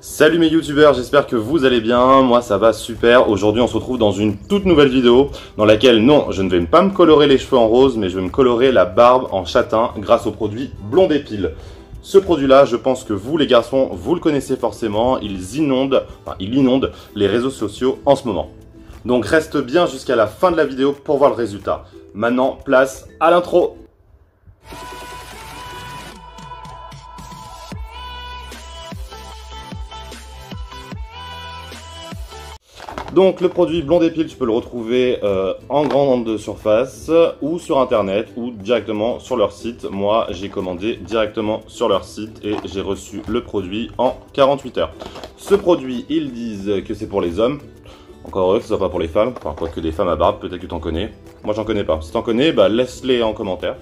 Salut mes youtubeurs, j'espère que vous allez bien, moi ça va super. Aujourd'hui on se retrouve dans une toute nouvelle vidéo dans laquelle non, je ne vais pas me colorer les cheveux en rose, mais je vais me colorer la barbe en châtain grâce au produit Blondépile. Ce produit là, je pense que vous les garçons, vous le connaissez forcément, il inonde les réseaux sociaux en ce moment. Donc reste bien jusqu'à la fin de la vidéo pour voir le résultat. Maintenant, place à l'intro. Donc le produit Blondépile, tu peux le retrouver en grande surface ou sur internet ou directement sur leur site. Moi j'ai commandé directement sur leur site et j'ai reçu le produit en 48 heures. Ce produit, ils disent que c'est pour les hommes. Encore heureux que ce soit pas pour les femmes, enfin quoi que des femmes à barbe, peut-être que tu en connais. Moi j'en connais pas. Si tu en connais, bah laisse-les en commentaire.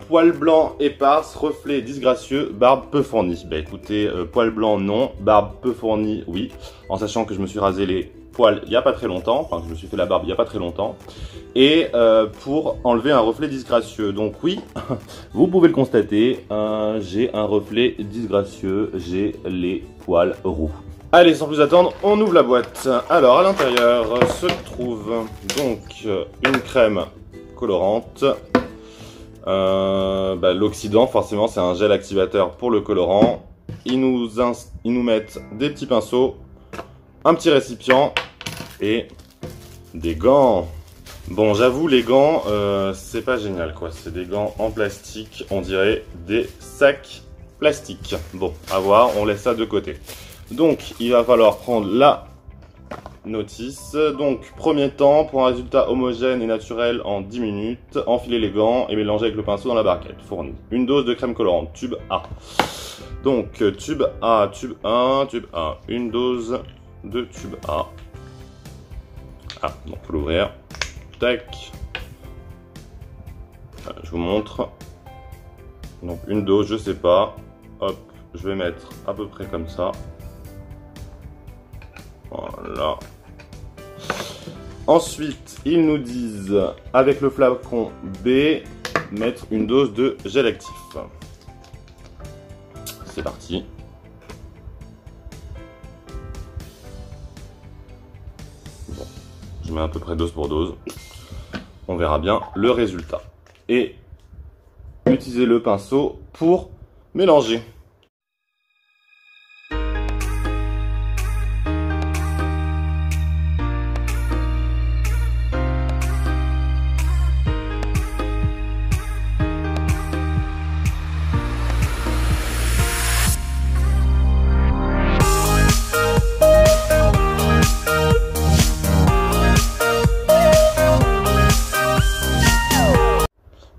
Poils blancs éparses, reflets disgracieux, barbe peu fournie. Bah écoutez, poils blancs non, barbe peu fournie oui, en sachant que je me suis rasé les poils il n'y a pas très longtemps, enfin que je me suis fait la barbe il n'y a pas très longtemps, et pour enlever un reflet disgracieux. Donc oui, vous pouvez le constater, j'ai un reflet disgracieux, j'ai les poils roux. Allez, sans plus attendre, on ouvre la boîte. Alors à l'intérieur se trouve donc une crème colorante. L'oxydant, forcément, c'est un gel activateur pour le colorant. Ils nous mettent des petits pinceaux, un petit récipient et des gants. Bon, j'avoue, les gants, c'est pas génial, quoi. C'est des gants en plastique, on dirait des sacs plastiques. Bon, à voir, on laisse ça de côté. Donc, il va falloir prendre la notice. Donc, premier temps, pour un résultat homogène et naturel en 10 minutes, enfilez les gants et mélangez avec le pinceau dans la barquette fournie. Une dose de crème colorante, tube A. Donc, tube A, tube 1, tube 1. Une dose de tube A. Ah, donc faut l'ouvrir. Tac. Voilà, je vous montre. Donc, une dose, je sais pas. Hop, je vais mettre à peu près comme ça. Voilà. Ensuite, ils nous disent, avec le flacon B, mettre une dose de gel actif. C'est parti. Bon, je mets à peu près dose pour dose. On verra bien le résultat. Et utilisez le pinceau pour mélanger.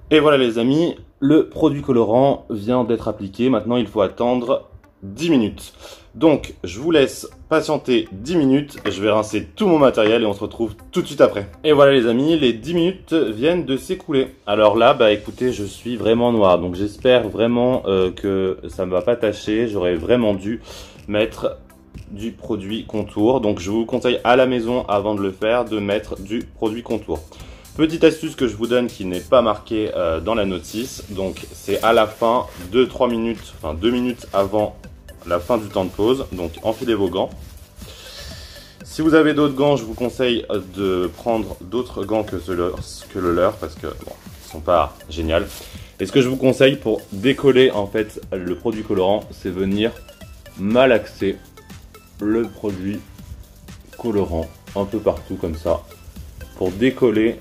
Et voilà les amis, le produit colorant vient d'être appliqué. Maintenant, il faut attendre 10 minutes. Donc, je vous laisse patienter 10 minutes. Je vais rincer tout mon matériel et on se retrouve tout de suite après. Et voilà les amis, les 10 minutes viennent de s'écouler. Alors là, bah écoutez, je suis vraiment noir. Donc j'espère vraiment que ça ne va pas tacher. J'aurais vraiment dû mettre du produit contour. Donc je vous conseille à la maison, avant de le faire, de mettre du produit contour. Petite astuce que je vous donne qui n'est pas marquée dans la notice, donc c'est à la fin, 2 minutes avant la fin du temps de pause, donc enfilez vos gants. Si vous avez d'autres gants, je vous conseille de prendre d'autres gants que le leur, parce que bon, ils sont pas géniaux. Et ce que je vous conseille pour décoller en fait le produit colorant, c'est venir malaxer le produit colorant un peu partout comme ça, pour décoller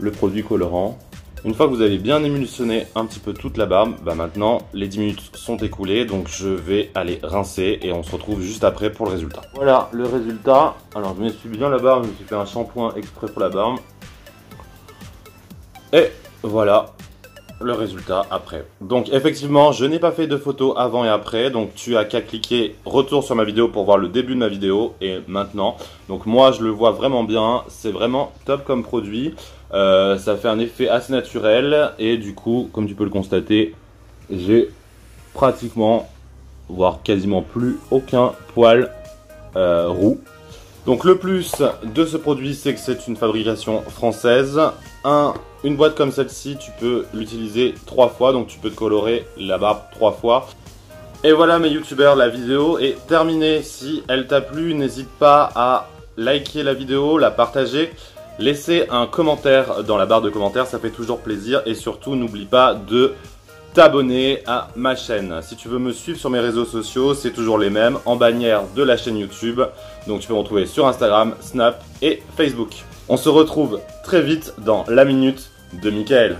le produit colorant. Une fois que vous avez bien émulsionné un petit peu toute la barbe, bah maintenant les 10 minutes sont écoulées, donc je vais aller rincer et on se retrouve juste après pour le résultat. Voilà le résultat. Alors je m'essuie bien la barbe, je me suis fait un shampoing exprès pour la barbe. Et voilà le résultat après. Donc effectivement, je n'ai pas fait de photos avant et après, donc tu as qu'à cliquer retour sur ma vidéo pour voir le début de ma vidéo et maintenant. Donc moi je le vois vraiment bien, c'est vraiment top comme produit. Ça fait un effet assez naturel et du coup, comme tu peux le constater, j'ai pratiquement, voire quasiment plus aucun poil roux. Donc le plus de ce produit, c'est que c'est une fabrication française. Une boîte comme celle-ci, tu peux l'utiliser 3 fois, donc tu peux te colorer la barbe 3 fois. Et voilà mes youtubeurs, la vidéo est terminée. Si elle t'a plu, n'hésite pas à liker la vidéo, la partager, laisser un commentaire dans la barre de commentaires, ça fait toujours plaisir. Et surtout, n'oublie pas de t'abonner à ma chaîne. Si tu veux me suivre sur mes réseaux sociaux, c'est toujours les mêmes, en bannière de la chaîne YouTube. Donc tu peux me retrouver sur Instagram, Snap et Facebook. On se retrouve très vite dans la minute de Michael.